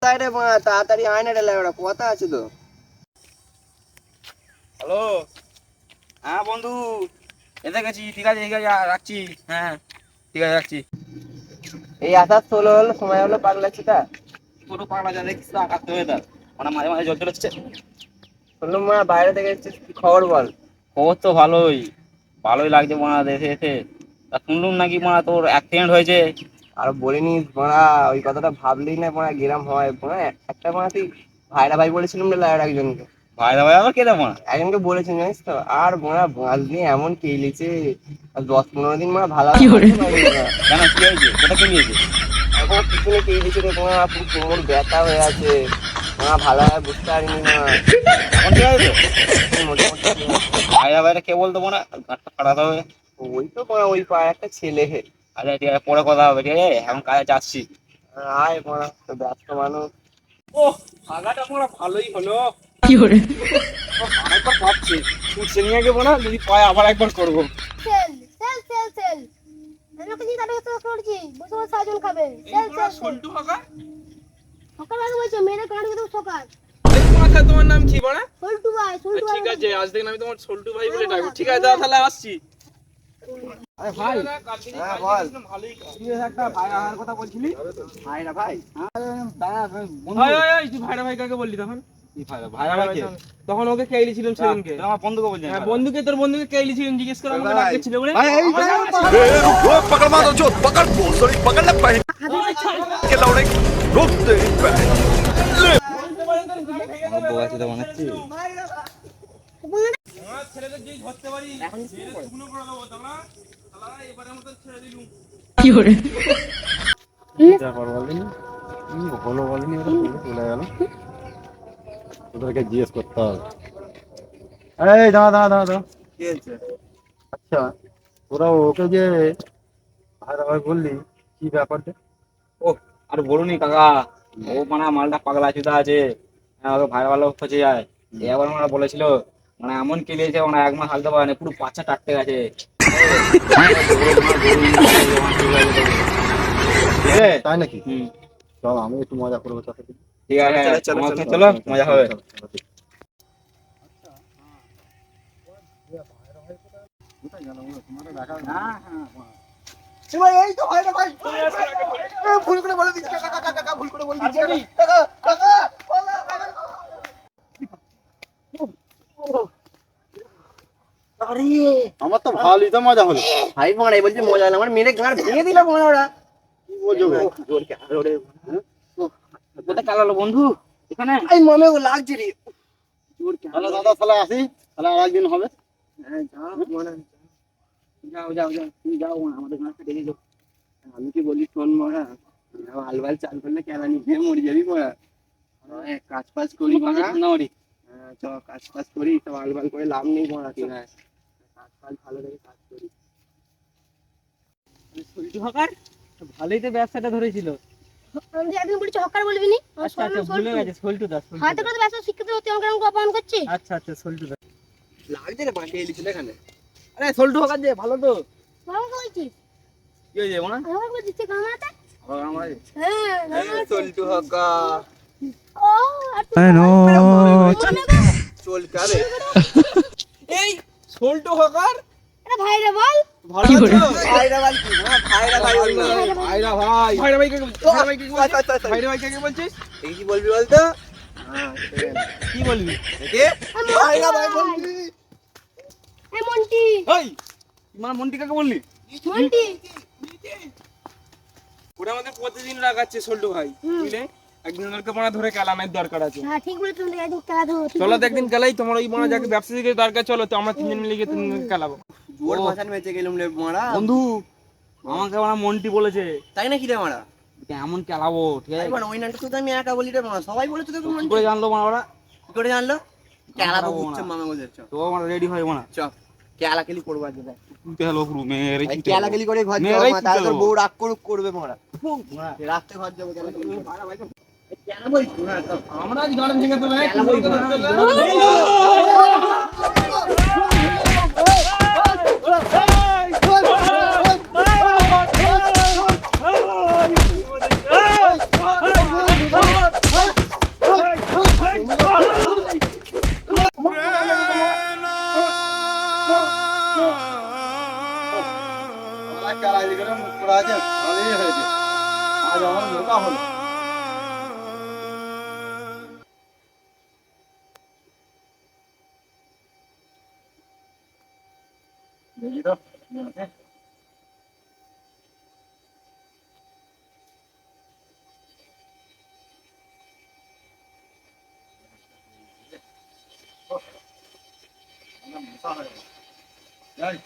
রে মা, তাড়াতাড়ি আয় না রে লেওড়া, কথা আছে তো। হ্যালো, হ্যাঁ বন্ধু, এসে গেছি। ঠিক আছে, ঠিক আছে, রাখছি। হ্যাঁ ঠিক আছে, রাখছি। এই আসার 16 হলো, সময় হলো পাগলাচ্ছিটা। ছোট পাগলা যা দেখছিস তো, আকাশ হয়ে তার মানে মাঝে মাঝে জল চলে এসছে। শুনলাম মা বাইরে থেকে এসেছিস, কি খবর বল। খবর তো ভালোই, ভালোই লাগছে মারা দেশে এসে। তা শুনলুম নাকি মারা তোর অ্যাক্সিডেন্ট হয়েছে। আর বলিনি মারা, ওই কথাটা ভাবলেই না মারা গেরাম হয় মারা। একটা মারা তুই ভাইরা ভাই বলেছিলাম রে লেওড়া একজনকে। ভাই ভাই আবার কেটে মারা। একজনকে বলেছেন জানিস তো, আর মারা বাঁশ দিয়ে এমন কেলিছে, আর 10-15 দিন মারা ভালো কি ভাবে হয়েছে? হাঁটতে পারিনি মারা। কেন, কি হয়েছে, কোথা কে নিয়েছে? এখন পিছনে কেলিছে রে মারা, পুরো কোমর ব্যথা হয়ে আছে মারা, ভালো ভাবে বুঝতে পারিনি মারা। এখন ঠিক আছে তো? এখন মোটামুটি ঠিক আছে। ভাইরা ভাইরা কে বলতো মনে গাঁটটা ফাটাতে হবে। ওই তো মারা ওই পাড়ার একটা ছেলে। আচ্ছা ঠিক আছে, পরে কথা হবে। ঠিক আছে, এখন কাজে যাচ্ছি। আয় মারা, তো ব্যস্ত মানুষ। ও, আগাটা মোরা ভালোই হলো। কি করে আরেকবার ভাবছি ছুটছে নিয়ে গেবো না, যদি পায় আবার একবার করবো। সেল সেল সেল সেল আমি ওকে জিজ্ঞাসা করছি বসে বসে সাজন খাবে সেল সেল সেল সকাল আগে বলছো মেয়েদের কারণ কিন্তু সকাল আচ্ছা, তোমার নাম কি বড়া? সল্টু ভাই ঠিক আছে, আজ থেকে আমি তোমার সল্টু ভাই বলে ডাকবো। ঠিক আছে দাদা, তাহলে আসছি। আরে ভাই, হ্যাঁ বল। তুই একটা ভাই আহার কথা বলছিলি। ভাইরা ভাই, ওই ওই ওই, তুই ভাইরা ভাই কাকে বললি তখন? ভাইরা ভাই কে? তখন ওকে কেইলি ছিলাম সেদিনকে। তুই আমার বন্ধুকে বলছিস। হ্যাঁ, বন্ধুকে, তোর বন্ধুকে কেইলি ছিলাম, জিজ্ঞেস করে আমাকে ভাই। ডাকতে ছিল বলে। ভাই, এই रुको पकड़ मारो जो पकड़ सॉरी पकड़ ले पहले के लौड़े रोक दे আমার বউ আছে তো বানাচ্ছি। আমার ছেলেদের যেই ধরতে পারি শুকনো করে দেবো তোমরা। শালা এবারের মতো ছেড়ে দিলুম। হলো বলেনি, ওরা বলে চলে গেল। ওদেরকে জিজ্ঞেস করতে হবে। এই দাঁড়া দাঁড়া দাঁড়া দাঁড়া। কি হয়েছে? আচ্ছা, তোরা ওকে যে ভাই বললি, কি ব্যাপারটা? ও আর বলুনি কাকা, ও মানে মালটা পাগলা চুদা আছে। হ্যাঁ, ওকে ভাই ভালো খোঁজে যায়। এবার মানে বলেছিল, মানে এমন কেলিয়েছে, মানে 1 মাস হালতে পারে না, পুরো বাচ্চা টাটতে গেছে। ঠিক আছে? তাই নাকি? হুম, চল আমি একটু মজা করবো সাথে। ঠিক আছে, চলো, চলো, আমার চলো, সাথে চলো, মজা হবে। ভাই, এই তো ভাইরা ভাই, ভুল করে বলে দিচ্ছি কাকা, কাকা, কাকা, ভুল করে বলে দিচ্ছি কাকা, কাকা, বলো, আরে আমার তো ভালোই তো মজা হলো। ভাই মারা, এই বলছি মজা হলো, আমার মেরে গাঁড় ভেঙে দিল মারা ওরা। জোর কে আরো রে। কোথায় কালালো বন্ধু? এখানে? এই মনে লাগছে রে। জোর কে তাহলে দাদা তাহলে আসি, তাহলে আর একদিন হবে। হ্যাঁ, যাও মনে। যাও যাও যাও, তুমি যাও, আমাদের গাছটা দেখে যাও। আমি কি বলি শোন মরা, আলবাল চাল করলে কেলানি খেয়ে মরে যাবি মরা। কাজ ফাজ করি মরা, চ কাজ ফাজ করি, সব আলবাল করে লাভ নেই মরা। ঠিক আছে, কাজ ফাজ ভালো করে কাজ করি। সল্টু হকার ভালোই তো ব্যবসাটা ধরেছিল। আমি একদিন বলছি হকার বলবি নি আচ্ছা আচ্ছা, ভুলে গেছে, সল্টু দাস। হয়তো করে ব্যবসা শিক্ষিত হতে আমাকে আমাকে অপমান করছিস আচ্ছা আচ্ছা, সল্টু দাস। লাগছে রে বাঁকে এলিছিল এখানে। আরে সল্টু হকার যে ভালো তো। আমাকে বলছিস কি হয়েছে মানে? আমাকে বলছিস তুই কামাতে আমার হ্যাঁ কামাতে। চলটু হকা ও আর তুই চল কারে। এই সল্টু হকার এটা ভাই রে বল ভালো আছো? ভাইরা ভাই কি না, ভাইরা ভাই বল না। ভাইরা ভাই, ভাইরা ভাই কাকে বলছিস? ভাইরা ভাই কাকে বলছিস? আচ্ছা, আচ্ছা, ভাইরা ভাই কাকে বলছিস? এই কি বলবি বলতো? কি বলবি? কে? ভাইরা ভাই বলবি। এই মন্টি এই মানে মন্টি কাকে বললি? মন্টি ওরা আমাদের প্রতিদিন রাগাচ্ছে সল্টু ভাই, বুঝলে? একদিন ওদেরকে মনে ধরে কেলামের দরকার আছে। হ্যাঁ ঠিক বলে তুমি একদিন খেলা দেবো চলো তো একদিন কেলাই, তোমার ওই মনে যাকে ব্যবসা দিকে দরকার, চলো তো আমরা 3 জন মিলে গিয়ে খেলাবো। ওর ভাষণ বেঁচে গেলুম রে মারা। বন্ধু, আমাকে মানে মন্টি বলেছে তাই নাকি রে মারা? এমন খেলাবো। ঠিক আছে, মানে ওই নাটক তো আমি একা বলি রে মারা, সবাই বলেছে তোকে মন কি করে জানলো মানে ওরা? কি করে জানলো? খেলাবো খেলাবো বুঝছে না। মামা বলছে চ তো মানে রেডি হয় মানে চ খেলা খেলি করবো আজকে দেখ। হলো পুরো মেরে খেলা খেলি করে ঘর মেয়েরাই যাবো, তাহলে তোর ছুটে বউ রাগ করবে মারা। হ্যাঁ। রাখতে ঘর যাবো খেলা খেলি। কেন বলছি না তো? আমরা আজ গাড়ি ভেঙে দেবো। খেলা বলছি না। তোরা আছে ভালোই হয়েছে, আজ আমার মোটা হলো। দেখি তো কি আছে। মোটা হয়ে গেল। যাই